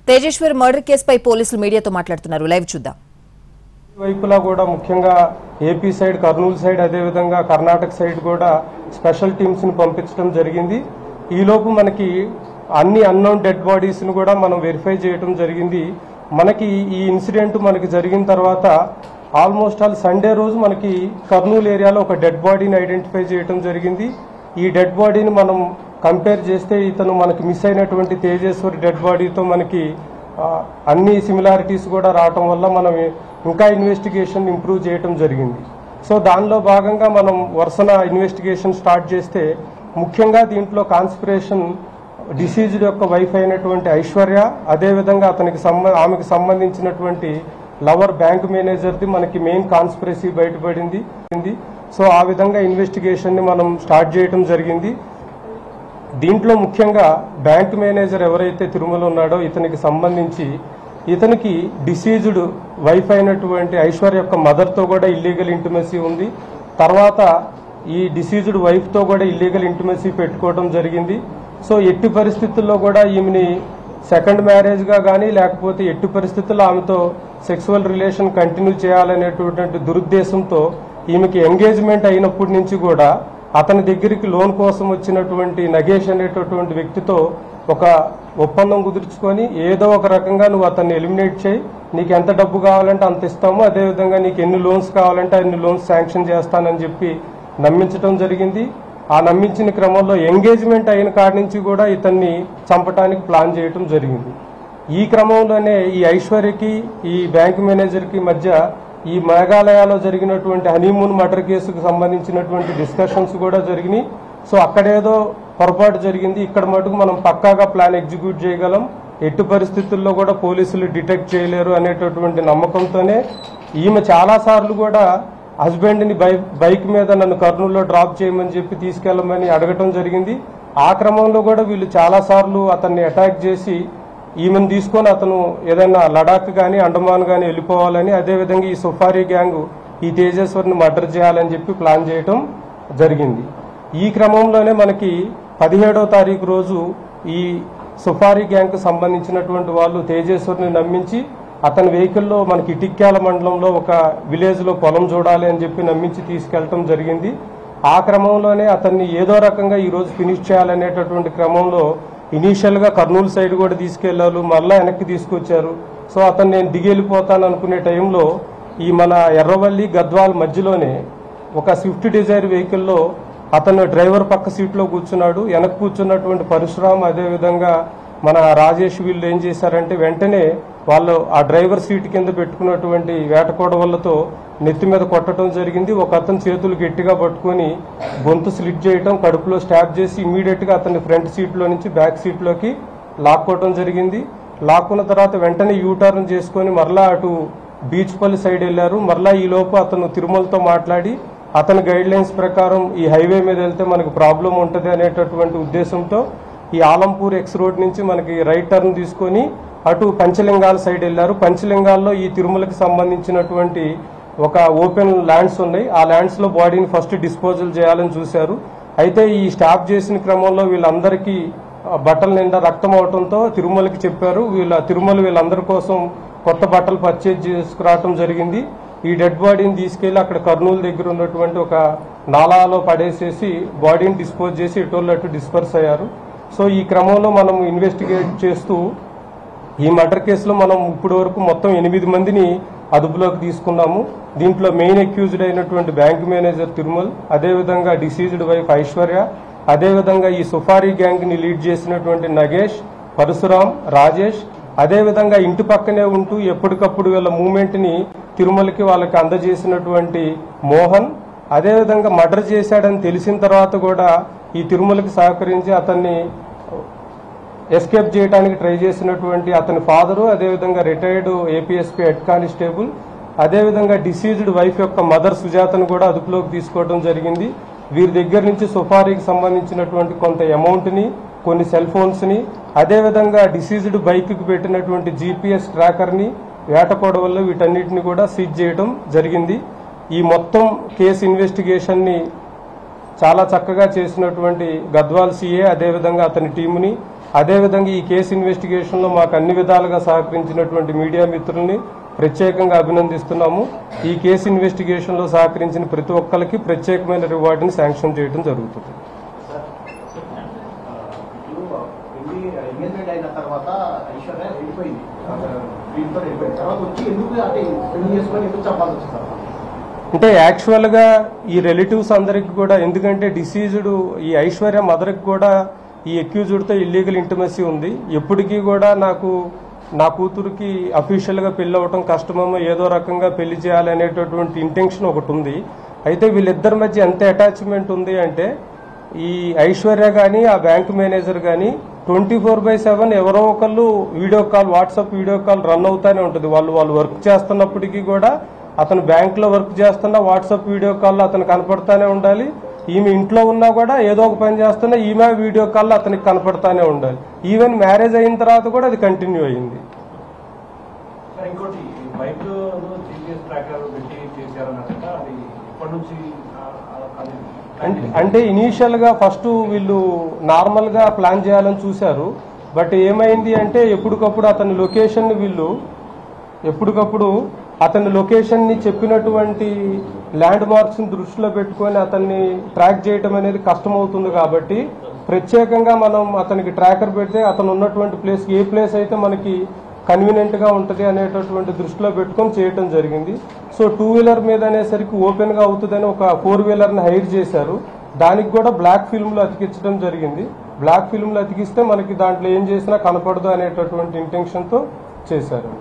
Tejeshwar murder కేసుపై పోలీసులు మీడియాతో మాట్లాడుతున్నారు. లైవ్ చూద్దాం. వైపులా కూడా ముఖ్యంగా ఏపీ సైడ్, కర్నూలు సైడ్, అదేవిధంగా కర్ణాటక సైడ్ కూడా స్పెషల్ టీమ్స్ ని పంపించడం జరిగింది. ఈలోపు మనకి అన్ని అన్నోన్ డెడ్ బాడీస్ ను కూడా మనం వెరిఫై చేయడం జరిగింది. మనకి ఈ ఇన్సిడెంట్ మనకి జరిగిన తర్వాత ఆల్మోస్ట్ ఆల్ సండే రోజు మనకి కర్నూలు ఏరియాలో ఒక డెడ్ బాడీని ఐడెంటిఫై చేయడం జరిగింది. ఈ డెడ్ బాడీని మనం కంపేర్ చేస్తే ఇతను మనకి మిస్ అయినటువంటి తేజేశ్వర్ డెడ్ బాడీతో మనకి అన్ని సిమిలారిటీస్ కూడా రావటం వల్ల మనం ఇంకా ఇన్వెస్టిగేషన్ ఇంప్రూవ్ చేయడం జరిగింది. సో దానిలో భాగంగా మనం వరుసన ఇన్వెస్టిగేషన్ స్టార్ట్ చేస్తే ముఖ్యంగా దీంట్లో కాన్స్పిరేషన్ డిసీజ్డ్ యొక్క వైఫ్ అయినటువంటి ఐశ్వర్య, అదేవిధంగా ఆమెకు సంబంధించినటువంటి లవర్ బ్యాంక్ మేనేజర్ది మనకి మెయిన్ కాన్స్పిరసీ బయటపడింది. సో ఆ విధంగా ఇన్వెస్టిగేషన్ ని మనం స్టార్ట్ చేయడం జరిగింది. దీంట్లో ముఖ్యంగా బ్యాంక్ మేనేజర్ ఎవరైతే తిరుమల ఉన్నాడో ఇతనికి సంబంధించి ఇతనికి డిసీజ్డ్ వైఫ్ అయినటువంటి ఐశ్వర్య యొక్క మదర్తో కూడా ఇల్లీగల్ ఇంటిమసీ ఉంది. తర్వాత ఈ డిసీజ్డ్ వైఫ్తో కూడా ఇల్లీగల్ ఇంటిమసీ పెట్టుకోవడం జరిగింది. సో ఎట్టి పరిస్థితుల్లో కూడా ఈమెని సెకండ్ మ్యారేజ్గా కానీ లేకపోతే ఎట్టి పరిస్థితుల్లో ఆమెతో సెక్సువల్ రిలేషన్ కంటిన్యూ చేయాలనేటువంటి దురుద్దేశంతో ఈమెకి ఎంగేజ్మెంట్ అయినప్పటి నుంచి కూడా అతని దగ్గరికి లోన్ కోసం వచ్చినటువంటి నగేష్ అనేటటువంటి వ్యక్తితో ఒక ఒప్పందం కుదుర్చుకొని ఏదో ఒక రకంగా నువ్వు అతన్ని ఎలిమినేట్ చేయి, నీకు ఎంత డబ్బు కావాలంటే అంత ఇస్తాము, అదేవిధంగా నీకు ఎన్ని లోన్స్ కావాలంటే అన్ని లోన్స్ శాంక్షన్ చేస్తానని చెప్పి నమ్మించడం జరిగింది. ఆ నమ్మించిన క్రమంలో ఎంగేజ్మెంట్ అయిన కాడి నుంచి కూడా ఇతన్ని చంపడానికి ప్లాన్ చేయడం జరిగింది. ఈ క్రమంలోనే ఈ ఐశ్వర్యకి ఈ బ్యాంక్ మేనేజర్కి మధ్య ఈ మేఘాలయలో జరిగినటువంటి హనీమూన్ మర్డర్ కేసుకు సంబంధించినటువంటి డిస్కషన్స్ కూడా జరిగినాయి. సో అక్కడేదో పొరపాటు జరిగింది, ఇక్కడ మటుకు మనం పక్కాగా ప్లాన్ ఎగ్జిక్యూట్ చేయగలం, ఎట్టి పరిస్థితుల్లో కూడా పోలీసులు డిటెక్ట్ చేయలేరు అనేటటువంటి నమ్మకంతోనే ఈమె చాలాసార్లు కూడా హస్బెండ్ని బైక్ మీద నన్ను కర్నూలులో డ్రాప్ చేయమని చెప్పి తీసుకెళ్లమని అడగటం జరిగింది. ఆ క్రమంలో కూడా వీళ్ళు చాలాసార్లు అతన్ని అటాక్ చేసి ఈమెను తీసుకొని అతను ఏదైనా లడాక్ కానీ అండమాన్ కానీ వెళ్ళిపోవాలని, అదేవిధంగా ఈ సుఫారీ గ్యాంగ్ ఈ తేజేశ్వర్ని మర్డర్ చేయాలని చెప్పి ప్లాన్ చేయటం జరిగింది. ఈ క్రమంలోనే మనకి 17వ తారీఖు రోజు ఈ సుఫారీ గ్యాంగ్కు సంబంధించినటువంటి వాళ్ళు తేజేశ్వర్ని నమ్మించి అతని వెహికల్లో మనకి ఇటిక్యాల మండలంలో ఒక విలేజ్లో పొలం చూడాలి అని చెప్పి నమ్మించి తీసుకెళ్లటం జరిగింది. ఆ క్రమంలోనే అతన్ని ఏదో రకంగా ఈరోజు ఫినిష్ చేయాలనేటటువంటి క్రమంలో ఇనీషియల్గా కర్నూలు సైడ్ కూడా తీసుకెళ్లారు, మళ్ళా వెనక్కి తీసుకొచ్చారు. సో అతను నేను దిగి వెళ్ళిపోతాను అనుకునే టైంలో ఈ మన ఎర్రవల్లి గద్వాల్ మధ్యలోనే ఒక స్విఫ్ట్ డిజైర్ వెహికల్లో అతను డ్రైవర్ పక్క సీట్లో కూర్చున్నాడు. వెనక కూర్చున్నటువంటి పరశురామ్, అదేవిధంగా మన రాజేష్ వీళ్ళు ఏం చేశారంటే వెంటనే వాళ్ళు ఆ డ్రైవర్ సీట్ కింద పెట్టుకున్నటువంటి వేటకోడవలతో నెత్తి మీద కొట్టడం జరిగింది. ఒక అతను చేతులు గట్టిగా పట్టుకొని గొంతు స్లిట్ చేయటం, కడుపులో స్టాబ్ చేసి ఇమీడియట్గా అతన్ని ఫ్రంట్ సీట్లో నుంచి బ్యాక్ సీట్లోకి లాక్కోవడం జరిగింది. లాక్కున్న తర్వాత వెంటనే యూటర్న్ చేసుకొని మరలా అటు బీచ్పల్లి సైడ్ వెళ్లారు. మరలా ఈ లోపు అతను తిరుమలతో మాట్లాడి అతని గైడ్ లైన్స్ ప్రకారం ఈ హైవే మీద వెళ్తే మనకు ప్రాబ్లం ఉంటుంది అనేటటువంటి ఉద్దేశంతో ఈ ఆలంపూర్ ఎక్స్ రోడ్ నుంచి మనకి రైట్ టర్న్ తీసుకొని అటు పంచలింగాల సైడ్ వెళ్లారు. పంచలింగాల్లో ఈ తిరుమలకి సంబంధించినటువంటి ఒక ఓపెన్ ల్యాండ్స్ ఉన్నాయి. ఆ ల్యాండ్స్ లో బాడీని ఫస్ట్ డిస్పోజల్ చేయాలని చూశారు. అయితే ఈ స్టాప్ చేసిన క్రమంలో వీళ్ళందరికీ బట్టల నిండా రక్తం అవడంతో తిరుమలకి చెప్పారు. తిరుమల వీళ్ళందరి కోసం కొత్త బట్టలు పర్చేజ్ చేసుకురావడం జరిగింది. ఈ డెడ్ బాడీని తీసుకెళ్లి అక్కడ కర్నూలు దగ్గర ఉన్నటువంటి ఒక నాలాలో పడేసేసి బాడీని డిస్పోజ్ చేసి ఎటోళ్ళు అటు డిస్పర్స్ అయ్యారు. సో ఈ క్రమంలో మనం ఇన్వెస్టిగేట్ చేస్తూ ఈ మర్డర్ కేసులో మనం ఇప్పటి వరకు మొత్తం 8 మందిని అదుపులోకి తీసుకున్నాము. దీంట్లో మెయిన్ అక్యూజ్డ్ అయినటువంటి బ్యాంక్ మేనేజర్ తిరుమల్, అదేవిధంగా డిసీజ్డ్ వైఫ్ ఐశ్వర్య, అదేవిధంగా ఈ సుఫారీ గ్యాంగ్ ని లీడ్ చేసినటువంటి నగేష్, పరశురామ్, రాజేష్, అదేవిధంగా ఇంటి పక్కనే ఉంటూ ఎప్పటికప్పుడు వీళ్ళ మూవ్మెంట్ ని తిరుమలకి వాళ్ళకి అందజేసినటువంటి మోహన్, అదేవిధంగా మర్డర్ చేశాడని తెలిసిన తర్వాత కూడా ఈ తిరుమలకి సహకరించి అతన్ని ఎస్కేప్ చేయడానికి ట్రై చేసినటువంటి అతని ఫాదరు, అదేవిధంగా రిటైర్డ్ ఏపీఎస్పీ హెడ్ కానిస్టేబుల్, అదేవిధంగా డిసీజ్డ్ వైఫ్ యొక్క మదర్ సుజాతను కూడా అదుపులోకి తీసుకోవడం జరిగింది. వీరి దగ్గర నుంచి సుఫారీకి సంబంధించినటువంటి కొంత అమౌంట్ ని, కొన్ని సెల్ ఫోన్స్ ని, అదేవిధంగా డిసీజ్డ్ బైక్ కి పెట్టినటువంటి జీపీఎస్ ట్రాకర్ ని, వేటకోడవల్లో వీటన్నిటిని కూడా సీజ్ చేయడం జరిగింది. ఈ మొత్తం కేసు ఇన్వెస్టిగేషన్ ని చాలా చక్కగా చేసినటువంటి గద్వాల్ సీఏ, అదేవిధంగా అతని టీముని, అదేవిధంగా ఈ కేసు ఇన్వెస్టిగేషన్లో మాకు అన్ని విధాలుగా సహకరించినటువంటి మీడియా మిత్రుల్ని ప్రత్యేకంగా అభినందిస్తున్నాము. ఈ కేసు ఇన్వెస్టిగేషన్లో సహకరించిన ప్రతి ఒక్కరికి ప్రత్యేకమైన రివార్డుని శాంక్షన్ చేయడం జరుగుతుంది. అంటే యాక్చువల్గా ఈ రిలేటివ్స్ అందరికి కూడా, ఎందుకంటే డిసీజ్డ్ ఈ ఐశ్వర్య మదర్కి కూడా ఈ అక్యూజ్డ్తో ఇల్లీగల్ ఇంటిమసీ ఉంది. ఎప్పటికీ కూడా నా కూతురికి అఫీషియల్గా పెళ్లి అవ్వటం కష్టమేమో, ఏదో రకంగా పెళ్లి చేయాలనేటటువంటి ఇంటెన్షన్ ఒకటి ఉంది. అయితే వీళ్ళిద్దరి మధ్య ఎంత అటాచ్మెంట్ ఉంది అంటే, ఈ ఐశ్వర్య కానీ ఆ బ్యాంక్ మేనేజర్ కానీ 24/7 ఎవరో ఒకళ్ళు video call, WhatsApp video call run అవుతానే ఉంటుంది. వాళ్ళు వర్క్ చేస్తున్నప్పటికీ కూడా, అతను బ్యాంకులో వర్క్ చేస్తున్నా వాట్సాప్ వీడియో కాల్లో అతను కనపడతానే ఉండాలి. ఈమె ఇంట్లో ఉన్నా కూడా ఏదో ఒక పని చేస్తున్నా ఈమె వీడియో కాల్లో అతనికి కనపడతానే ఉండాలి. ఈవెన్ మ్యారేజ్ అయిన తర్వాత కూడా అది కంటిన్యూ అయింది. అంటే ఇనీషియల్ గా ఫస్ట్ వీళ్ళు నార్మల్ గా ప్లాన్ చేయాలని చూశారు. బట్ ఏమైంది అంటే, ఎప్పటికప్పుడు అతని లొకేషన్ ని చెప్పినటువంటి ల్యాండ్ మార్క్స్ ని దృష్టిలో పెట్టుకొని అతన్ని ట్రాక్ చేయడం అనేది కష్టమవుతుంది. కాబట్టి ప్రత్యేకంగా మనం అతనికి ట్రాకర్ పెడితే అతను ఉన్నటువంటి ప్లేస్, ఏ ప్లేస్ అయితే మనకి కన్వీనియంట్ గా ఉంటుంది అనేటటువంటి దృష్టిలో పెట్టుకొని చేయటం జరిగింది. సో 2 వీలర్ మీద అనేసరికి ఓపెన్ గా అవుతుందని ఒక 4 వీలర్ ని హైర్ చేశారు. దానికి కూడా బ్లాక్ ఫిల్మ్ లో అతికించడం జరిగింది. బ్లాక్ ఫిల్మ్ లో అతికిస్తే మనకి దాంట్లో ఏం చేసినా కనపడదు అనేటటువంటి ఇంటెన్షన్ తో చేశారు.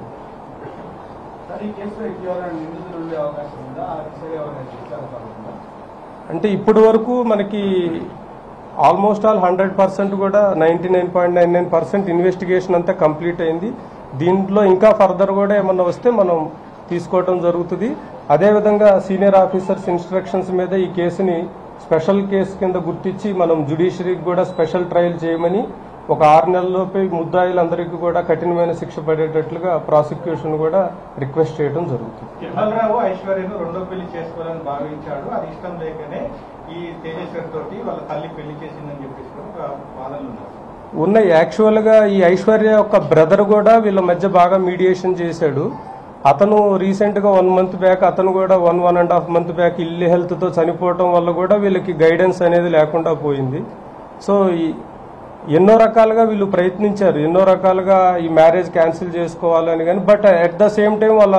అంటే ఇప్పటి వరకు మనకి ఆల్మోస్ట్ ఆల్ 100% కూడా 99.99% ఇన్వెస్టిగేషన్ అంతా కంప్లీట్ అయింది. దీంట్లో ఇంకా ఫర్దర్ కూడా ఏమన్నా వస్తే మనం తీసుకోవటం జరుగుతుంది. అదేవిధంగా సీనియర్ ఆఫీసర్స్ ఇన్స్ట్రక్షన్స్ మీద ఈ కేసుని స్పెషల్ కేసు కింద గుర్తించి మనం జ్యుడిషియరీకి కూడా స్పెషల్ ట్రయల్ చేయమని, ఒక 6 నెలల్లోపే ముద్దాయిలందరికీ కూడా కఠినమైన శిక్ష పడేటట్లుగా ప్రాసిక్యూషన్ కూడా రిక్వెస్ట్ చేయడం జరుగుతుంది. తిరుమలరావు ఐశ్వర్యను రెండో పెళ్లి చేసుకోవాలని భావించాడు. అది ఇష్టం లేకనే ఈ తేజేశ్వర్ తోటి వాళ్ళ తల్లి పెళ్లి చేసిందని చెప్పేసి ఒక వాదనలు ఉన్నాయి. యాక్చువల్ గా ఈ ఐశ్వర్య యొక్క బ్రదర్ కూడా వీళ్ళ మధ్య బాగా మీడియేషన్ చేశాడు. అతను రీసెంట్ గా 1 మంత్ బ్యాక్, అతను కూడా 1.5 మంత్ బ్యాక్ ఇల్లు హెల్త్ తో చనిపోవటం వల్ల కూడా వీళ్ళకి గైడెన్స్ అనేది లేకుండా పోయింది. సో ఎన్నో రకాలుగా వీళ్ళు ప్రయత్నించారు, ఎన్నో రకాలుగా ఈ మ్యారేజ్ క్యాన్సిల్ చేసుకోవాలని. కానీ but at the same time వాళ్ళ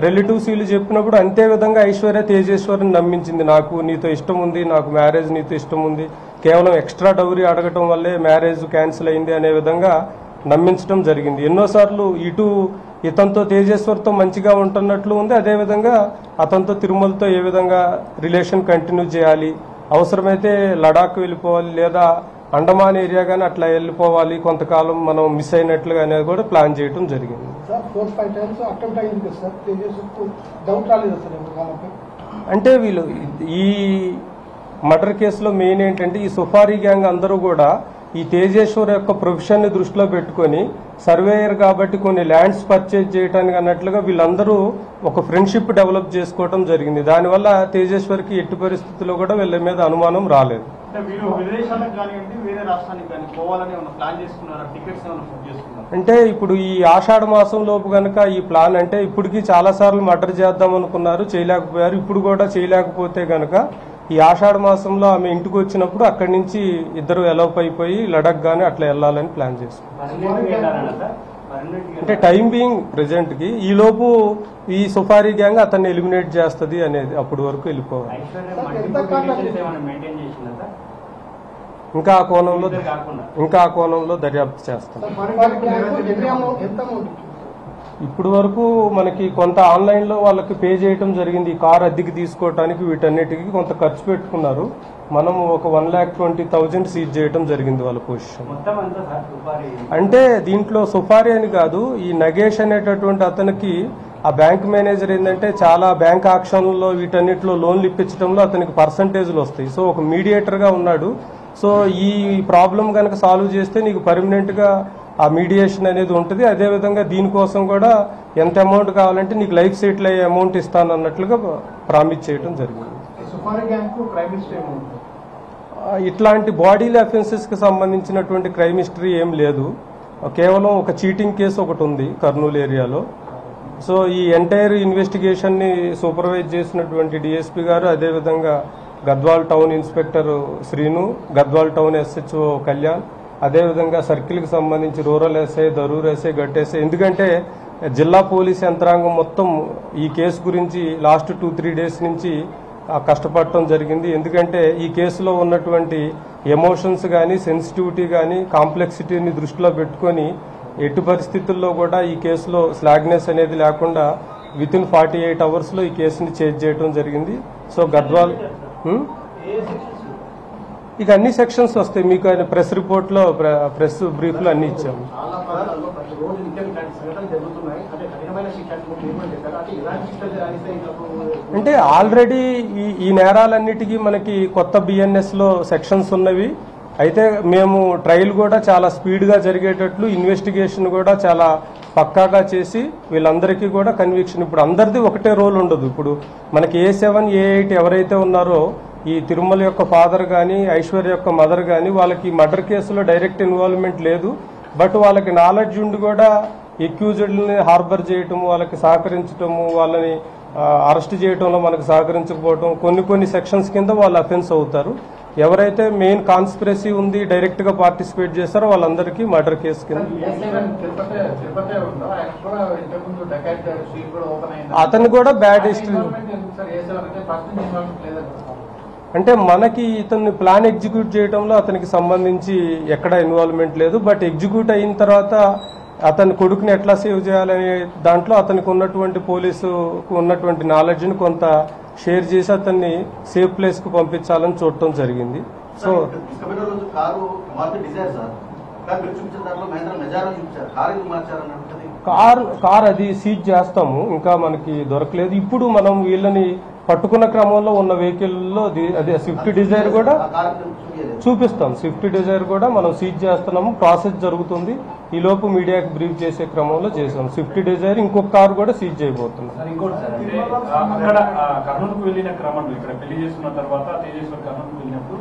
రిలేటివ్స్ వీళ్ళు చెప్పినప్పుడు అంతే విధంగా ఐశ్వర్య తేజేశ్వరిని నమ్మించింది. నాకు నీతో ఇష్టం ఉంది, నాకు మ్యారేజ్ నీతో ఇష్టం ఉంది, కేవలం ఎక్స్ట్రా డౌరీ అడగటం వల్లే మ్యారేజ్ క్యాన్సిల్ అయింది అనే విధంగా నమ్మించడం జరిగింది. ఎన్నోసార్లు ఇతనితో తేజేశ్వర్తో మంచిగా ఉంటున్నట్లు ఉంది. అదేవిధంగా అతనితో తిరుమలతో ఏ విధంగా రిలేషన్ కంటిన్యూ చేయాలి, అవసరమైతే లడాక్ వెళ్ళిపోవాలి లేదా అండమాన్ ఏరియా కానీ అట్లా వెళ్ళిపోవాలి, కొంతకాలం మనం మిస్ అయినట్లుగా అనేది కూడా ప్లాన్ చేయడం జరిగింది. అంటే వీళ్ళు ఈ మర్డర్ కేసులో మెయిన్ ఏంటంటే, ఈ సుఫారీ గ్యాంగ్ అందరూ కూడా ఈ తేజేశ్వర్ యొక్క ప్రొఫెషన్ ని దృష్టిలో పెట్టుకుని, సర్వేయర్ కాబట్టి కొన్ని ల్యాండ్స్ పర్చేజ్ చేయడానికి అన్నట్లుగా వీళ్ళందరూ ఒక ఫ్రెండ్షిప్ డెవలప్ చేసుకోవడం జరిగింది. దానివల్ల తేజేశ్వర్కి ఎట్టి పరిస్థితుల్లో కూడా వీళ్ళ మీద అనుమానం రాలేదు. అంటే ఇప్పుడు ఈ ఆషాఢ మాసం లోపు గనక ఈ ప్లాన్, అంటే ఇప్పటికీ చాలా సార్లు మర్డర్ చేద్దాం అనుకున్నారు, చేయలేకపోయారు. ఇప్పుడు కూడా చేయలేకపోతే గనక ఈ ఆషాఢ మాసంలో ఆమె ఇంటికి వచ్చినప్పుడు అక్కడి నుంచి ఇద్దరు ఎలోప్ అయిపోయి లడక్ గానీ అట్లా వెళ్లాలని ప్లాన్ చేసుకున్నారు. అంటే టైం బీయింగ్ ప్రెజెంట్ కి ఈ లోపు ఈ సుఫారీ గ్యాంగ్ అతన్ని ఎలిమినేట్ చేస్తుంది అనేది, అప్పటి వరకు వెళ్ళిపోవాలి. ఇంకా ఆ కోణంలో దర్యాప్తు చేస్తాం. ఇప్పుడు వరకు మనకి కొంత ఆన్లైన్ లో వాళ్ళకి పే చేయడం జరిగింది. ఈ కార్ అద్దెకి తీసుకోవడానికి వీటన్నిటికీ కొంత ఖర్చు పెట్టుకున్నారు. మనం ఒక 1,20,000 సీజ్ చేయడం జరిగింది వాళ్ళ పొజిషన్. అంటే దీంట్లో సుఫారీ అని కాదు, ఈ నగేష్ అనేటటువంటి అతనికి ఆ బ్యాంక్ మేనేజర్ ఏంటంటే చాలా బ్యాంక్ ఆక్షన్లో వీటన్నిటిలో లోన్లు ఇప్పించడంలో అతనికి పర్సంటేజ్లు వస్తాయి. సో ఒక మీడియేటర్ గా ఉన్నాడు. సో ఈ ప్రాబ్లం కనుక సాల్వ్ చేస్తే నీకు పర్మనెంట్ గా ఆ మీడియేషన్ అనేది ఉంటుంది. అదేవిధంగా దీనికోసం కూడా ఎంత అమౌంట్ కావాలంటే నీకు లైఫ్ సెటిల్ అయ్యే అమౌంట్ ఇస్తాను అన్నట్లుగా ప్రామిస్ చేయడం జరిగింది. ఇట్లాంటి బాడీలీ అఫెన్సెస్కి సంబంధించినటువంటి క్రైమ్ హిస్టరీ ఏం లేదు. కేవలం ఒక చీటింగ్ కేసు ఒకటి ఉంది కర్నూలు ఏరియాలో. సో ఈ ఎంటైర్ ఇన్వెస్టిగేషన్ని సూపర్వైజ్ చేసినటువంటి డిఎస్పీ గారు, అదేవిధంగా Gadwal town inspector Srinu, Gadwal town SHO Kalyan, అదేవిధంగా సర్కిల్కి సంబంధించి rural SI, Darur SI, Gattu SI, ఎందుకంటే జిల్లా పోలీస్ యంత్రాంగం మొత్తం ఈ కేసు గురించి లాస్ట్ 2-3 డేస్ నుంచి కష్టపడటం జరిగింది. ఎందుకంటే ఈ కేసులో ఉన్నటువంటి ఎమోషన్స్ కానీ, సెన్సిటివిటీ కానీ, కాంప్లెక్సిటీని దృష్టిలో పెట్టుకొని ఎట్టి పరిస్థితుల్లో కూడా ఈ కేసులో స్లాగ్నెస్ అనేది లేకుండా వితిన్ 48 అవర్స్లో ఈ కేసుని చేంజ్ చేయడం జరిగింది. సో గద్వాల్ ఇక అన్ని సెక్షన్స్ వస్తాయి మీకు. ఆయన ప్రెస్ రిపోర్ట్లో, ప్రెస్ బ్రీఫ్లో అన్ని ఇచ్చాము. అంటే ఆల్రెడీ ఈ నేరాలన్నిటికీ మనకి కొత్త BNSలో సెక్షన్స్ ఉన్నవి. అయితే మేము ట్రయల్ కూడా చాలా స్పీడ్గా జరిగేటట్లు ఇన్వెస్టిగేషన్ కూడా చాలా పక్కాగా చేసి వీళ్ళందరికీ కూడా కన్విక్షన్, ఇప్పుడు అందరిది ఒకటే రోల్ ఉండదు. ఇప్పుడు మనకి A7, A8 ఎవరైతే ఉన్నారో ఈ తిరుమల యొక్క ఫాదర్ కానీ, ఐశ్వర్య యొక్క మదర్ కానీ, వాళ్ళకి మర్డర్ కేసులో డైరెక్ట్ ఇన్వాల్వ్మెంట్ లేదు. బట్ వాళ్ళకి నాలెడ్జ్ ఉండి కూడా ఎక్యూజ్డ్ని హార్బర్ చేయటము, వాళ్ళకి సహకరించటము, వాళ్ళని అరెస్ట్ చేయడంలో మనకు సహకరించకపోవటం, కొన్ని సెక్షన్స్ కింద వాళ్ళు అఫెన్స్ అవుతారు. ఎవరైతే మెయిన్ కాన్స్పిరసీ ఉంది, డైరెక్ట్ గా పార్టిసిపేట్ చేస్తారో వాళ్ళందరికీ మర్డర్ కేసు కింద. అతను కూడా బ్యాడ్ హిస్టరీ. అంటే మనకి ఇతన్ని ప్లాన్ ఎగ్జిక్యూట్ చేయడంలో అతనికి సంబంధించి ఎక్కడ ఇన్వాల్వ్మెంట్ లేదు. బట్ ఎగ్జిక్యూట్ అయిన తర్వాత అతని కొడుకుని ఎట్లా సేవ్ చేయాలనే దాంట్లో అతనికి ఉన్నటువంటి పోలీసుకు ఉన్నటువంటి నాలెడ్జ్ని కొంత షేర్ చేసి అతన్ని సేఫ్ ప్లేస్కు పంపించాలని చూడటం జరిగింది. సో కార్ అది సీజ్ చేస్తాము, ఇంకా మనకి దొరకలేదు. ఇప్పుడు మనం వీళ్ళని పట్టుకున్న క్రమంలో ఉన్న వెహికల్లో అదే స్విఫ్ట్ డిజైర్ కూడా చూపిస్తాం. స్విఫ్ట్ డిజైర్ కూడా మనం సీజ్ చేస్తున్నాము, ప్రాసెస్ జరుగుతుంది. ఈ లోపు మీడియాకి బ్రీఫ్ చేసే క్రమంలో చేసాం. స్విఫ్ట్ డిజైర్ ఇంకొక కారు కూడా సీజ్ చేయబోతున్నాం. అక్కడ కర్నూలుకు వెళ్ళిన క్రమంలో ఇక్కడ పెళ్లి చేసుకున్న తర్వాత తేజేశ్వర్ కర్నూలుకు వెళ్ళినప్పుడు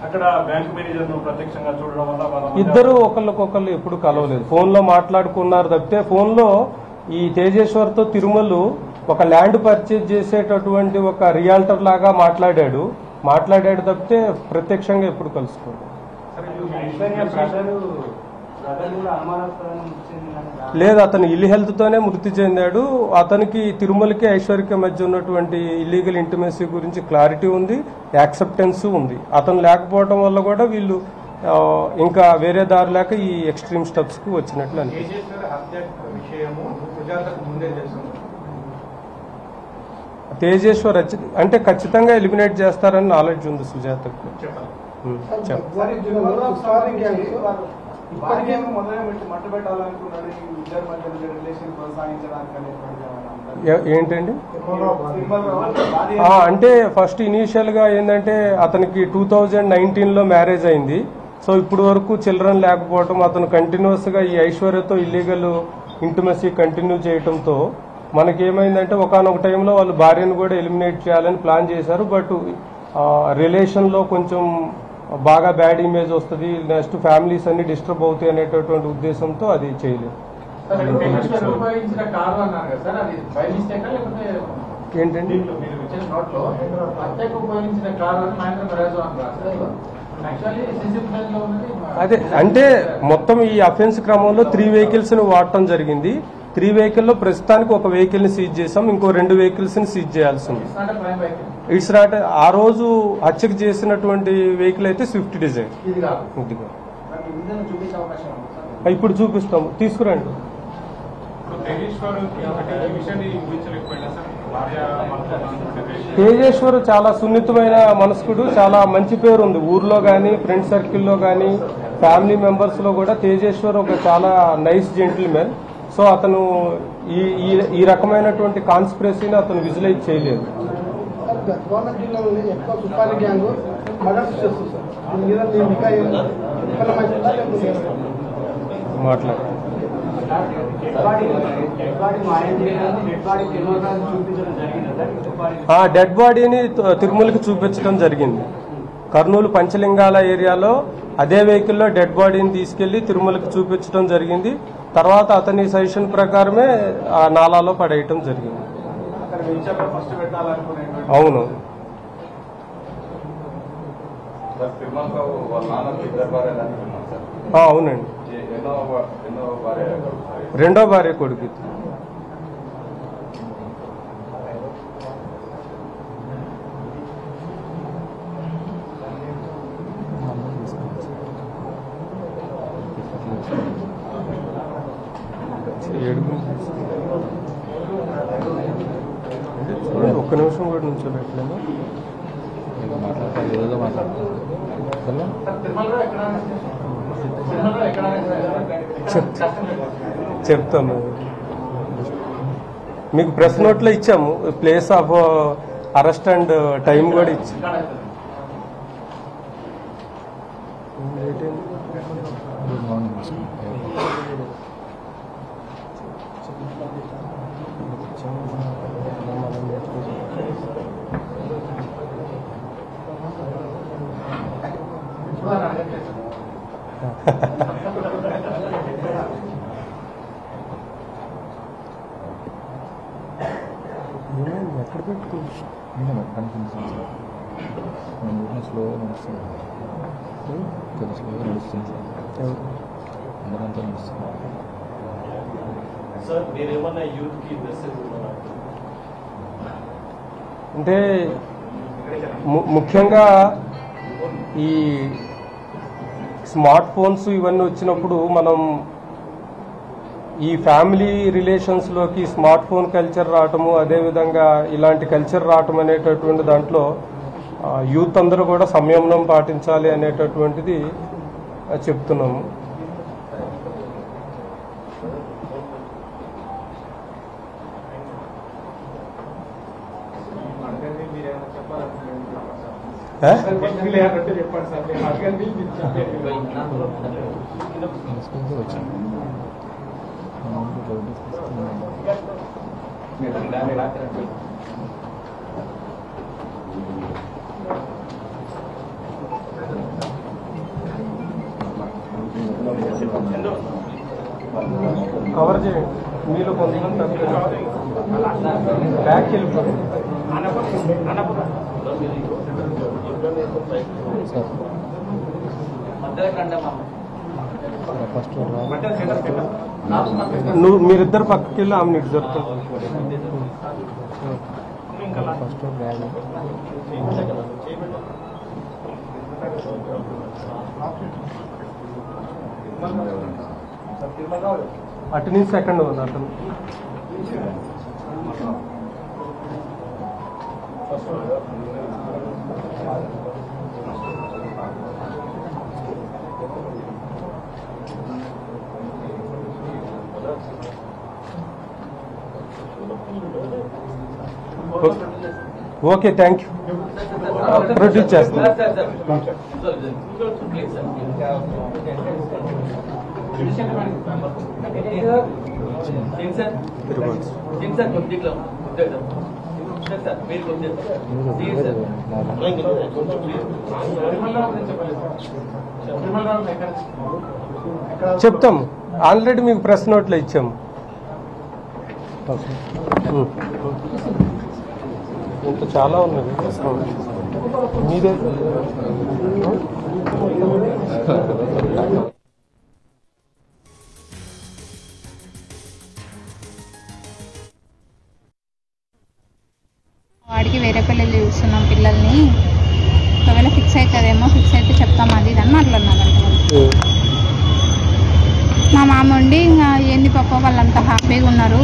అక్కడ బ్యాంక్ మేనేజర్ ను ప్రత్యక్షంగా చూడడం వల్ల ఇద్దరు ఒకళ్ళకొకళ్ళు ఎప్పుడు కలవలేదు, ఫోన్ లో మాట్లాడుకున్నారు తప్పితే. ఫోన్ లో ఈ తేజేశ్వర్ తో తిరుమల ఒక ల్యాండ్ పర్చేజ్ చేసేటటువంటి ఒక రియాల్టర్ లాగా మాట్లాడాడు తప్పితే ప్రత్యక్షంగా ఎప్పుడు కలుసుకోలేదు. లేదు, అతను ఇల్ హెల్త్ తోనే మృతి చెందాడు. అతనికి తిరుమలకి ఐశ్వర్యకి మధ్య ఉన్నటువంటి ఇల్లీగల్ ఇంటిమసీ గురించి క్లారిటీ ఉంది, యాక్సెప్టెన్స్ ఉంది. అతను లేకపోవడం వల్ల కూడా వీళ్ళు ఇంకా వేరే దారి లేక ఈ ఎక్స్ట్రీమ్ స్టెప్స్ కు వచ్చినట్లు అనిపిస్తుంది. తేజేశ్వర్ అంటే ఖచ్చితంగా ఎలిమినేట్ చేస్తారని నాలెడ్జ్ ఉంది సుజాతకు. ఏంటండి అంటే ఫస్ట్ ఇనీషియల్ గా ఏంటంటే అతనికి 2019లో మ్యారేజ్ అయింది. సో ఇప్పుడు వరకు చిల్డ్రన్ లేకపోవటం, అతను కంటిన్యూస్ గా ఈ ఐశ్వర్యతో ఇల్లీగల్ ఇంటిమసీ కంటిన్యూ చేయటంతో మనకేమైందంటే ఒకనొక టైంలో వాళ్ళు భార్యను కూడా ఎలిమినేట్ చేయాలని ప్లాన్ చేశారు. బట్ రిలేషన్లో కొంచెం బాగా బ్యాడ్ ఇమేజ్ వస్తుంది, నెక్స్ట్ ఫ్యామిలీస్ అన్ని డిస్టర్బ్ అవుతాయి అనేటటువంటి ఉద్దేశంతో అది చేయలేదు. ఏంటండి అదే అంటే మొత్తం ఈ అఫెన్స్ క్రమంలో 3 వెహికల్స్ ని వాడటం జరిగింది. 3 వెహికల్లో ప్రస్తుతానికి ఒక వెహికల్ ని సీజ్ చేసాం, ఇంకో 2 వెహికల్స్ ని సీజ్ చేయాల్సి ఉంది. It's not. ఆ రోజు హత్యకు చేసినటువంటి వెహికల్ అయితే స్విఫ్ట్ డిజైర్. ఇప్పుడు చూపిస్తాము, తీసుకురండి. తేజేశ్వర్ చాలా సున్నితమైన మనస్కుడు, చాలా మంచి పేరు ఉంది ఊర్లో కానీ, ఫ్రెండ్ సర్కిల్లో కానీ, ఫ్యామిలీ మెంబర్స్ లో కూడా. తేజేశ్వర్ ఒక చాలా నైస్ జెంటిల్మెన్. సో అతను ఈ రకమైనటువంటి కాన్స్పిరసీని అతను విజువలైజ్ చేయలేదు. మాట్లాడు. డెడ్ బాడీని తిరుమలకి చూపించడం జరిగింది. కర్నూలు పంచలింగాల ఏరియాలో అదే వెహికల్లో డెడ్ బాడీని తీసుకెళ్లి తిరుమలకి చూపించడం జరిగింది. తర్వాత అతని సజెషన్ ప్రకారమే ఆ నాలాలో పడేయటం జరిగింది. అవును. అవునండి, రెండో భార్య కొడుకు. ఒక్క నిమిషం కూడా నుంచోబెట్టలేము. చెప్తాము, మీకు ప్రెస్ నోట్లో ఇచ్చాము, place of arrest and time కూడా ఇచ్చాము. ఎక్కడ అంటే ముఖ్యంగా ఈ స్మార్ట్ ఫోన్స్ ఇవన్నీ వచ్చినప్పుడు మనం ఈ ఫ్యామిలీ రిలేషన్స్లోకి స్మార్ట్ ఫోన్ కల్చర్ రావటము, అదేవిధంగా ఇలాంటి కల్చర్ రావటం అనేటటువంటి దాంట్లో యూత్ అందరూ కూడా సంయమనం పాటించాలి అనేటటువంటిది చెప్తున్నాము. కవర్ చేయండి, మీరు కొంతమంది బ్యాక్ వెళ్ళిపోయింది. నువ్వు మీరిద్దరు పక్కకి వెళ్ళి ఆమె ఇటు జరుగుతుంది. అటు నుంచి సెకండ్ ఉంది అతను. Okay, thank you. ప్రొడ్యూస్ చేస్తాను. చెప్తాం, ఆల్రెడీ మీకు ప్రెస్ నోట్లో ఇచ్చాము. ఇంత చాలా ఉన్నది మీదే. వాడికి వేరే పిల్లలు చూస్తున్నాం పిల్లల్ని, ఒకవేళ ఫిక్స్ అవుతుందేమో, ఫిక్స్ అయితే చెప్తాం అది ఇది అని మాట్లాడినారంట. మా మామ ఉండి ఇంకా ఏంది పాప వాళ్ళంతా హ్యాపీగా ఉన్నారు,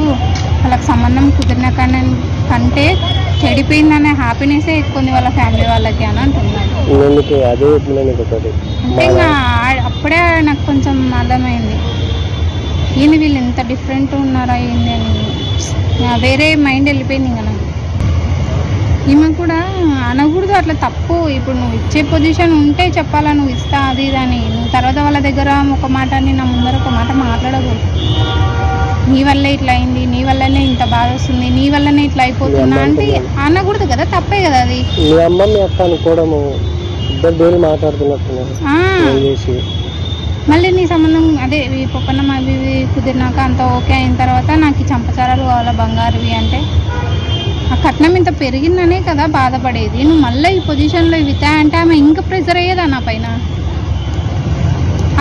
వాళ్ళకి సంబంధం కుదిరిన కంటే చెడిపోయిందనే హ్యాపీనెస్సే ఎక్కువ ఉంది వాళ్ళ ఫ్యామిలీ వాళ్ళకి అని అంటున్నారు. అంటే ఇంకా అప్పుడే నాకు కొంచెం అర్థమైంది, ఏంది వీళ్ళు ఎంత డిఫరెంట్ ఉన్నారా ఏంది అని. వేరే మైండ్ వెళ్ళిపోయింది ఇంకా నాకు. ఈమె కూడా అనకూడదు అట్లా, తప్పు. ఇప్పుడు నువ్వు ఇచ్చే పొజిషన్ ఉంటే చెప్పాలా, నువ్వు ఇస్తా అది ఇది అని. నువ్వు తర్వాత వాళ్ళ దగ్గర ఒక మాట అని నా ముందర ఒక మాట మాట్లాడకూడదు. నీ వల్లే ఇట్లా అయింది, నీ వల్లనే ఇంత బాధ వస్తుంది, నీ వల్లనే ఇట్లా అయిపోతున్నా అంటే అనకూడదు కదా, తప్పే కదా అది. మీ అమ్మని అక్క అనుకోవడము ఇద్దరు డైలీ మాట్లాడుతున్నట్టున్నారు మళ్ళీ నీ సంబంధం అదే పొప్పన్నం అవి కుదిరినాక అంత ఓకే అయిన తర్వాత నాకు ఈ చంపచారాలు కావాలా బంగారువి అంటే ఆ కట్నం ఇంత పెరిగిందనే కదా బాధపడేది. నువ్వు మళ్ళీ ఈ పొజిషన్లో ఇవితా అంటే ఆమె ఇంకా ప్రెజర్ అయ్యేదా నా పైన?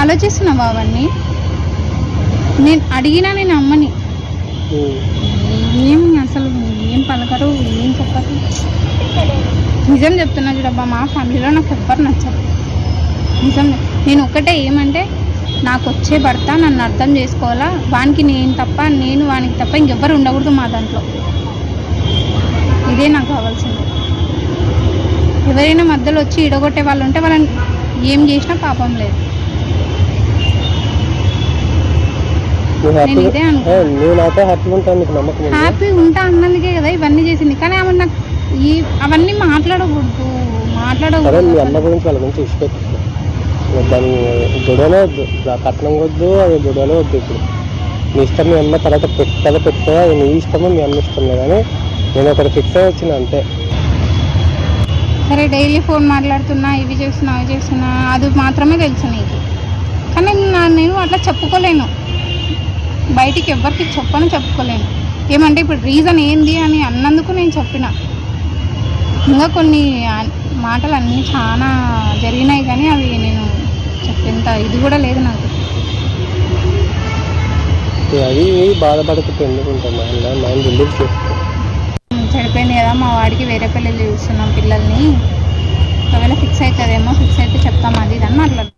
ఆలోచిస్తున్నావా అవన్నీ? నేను అడిగినా నేను అమ్మని ఏం అసలు ఏం పలకరు, ఏం చెప్పరు. నిజం చెప్తున్నా చూడబ్బా, మా ఫ్యామిలీలో నాకు ఎవ్వరు నచ్చరు. నిజం. నేను ఒక్కటే ఏమంటే నాకు వచ్చే భర్త నన్ను అర్థం చేసుకోవాలా, వానికి నేను తప్ప నేను వానికి తప్ప ఇంకెవ్వరు ఉండకూడదు మా దాంట్లో. ఇదే నాకు కావాల్సింది. ఎవరైనా మధ్యలో వచ్చి ఇడగొట్టే వాళ్ళు ఉంటే వాళ్ళని ఏం చేసినా పాపం లేదు. నేను ఇదే హ్యాపీ ఉంటా అన్నందుకే కదా ఇవన్నీ చేసింది. కానీ ఆమె నాకు అవన్నీ మాట్లాడకూడదు. అన్న గురించి వాళ్ళ గురించి ఇష్టపెట్టు, దాని గొడవనే వద్దు, కట్నం వద్దు, అది గొడవనే వద్దు. ఇప్పుడు మీ ఇష్టం, మీ అమ్మ తర్వాత పెట్టుకో, అది నీ ఇష్టమో మీ అమ్మ ఇష్టమే. కానీ నేను ఒకటి ఫిక్స్ అయ్యి వచ్చిన అంతే. సరే డైలీ ఫోన్ మాట్లాడుతున్నా, ఇవి చేస్తున్నా అవి చేస్తున్నా, అది మాత్రమే తెలుసు నీకు. కానీ నేను అట్లా చెప్పుకోలేను, బయటికి ఎవరికి చెప్పుకోలేను. ఏమంటే ఇప్పుడు రీజన్ ఏంది అని అన్నందుకు నేను చెప్పిన. ఇంకా కొన్ని మాటలు అన్నీ చాలా జరిగినాయి కానీ అవి నేను చెప్పేంత ఇది కూడా లేదు నాకు. అది బాధపడకపోతే ఎందుకుంటాం, మైండ్ రిలీఫ్ చేసుకో. చెడిపోయింది కదా, మా వాడికి వేరే పిల్లలు చూస్తున్నాం పిల్లల్ని, ఒకవేళ ఫిక్స్ అవుతుందేమో, ఫిక్స్ అయితే చెప్తాం అది ఇది అని మాట్లాడు.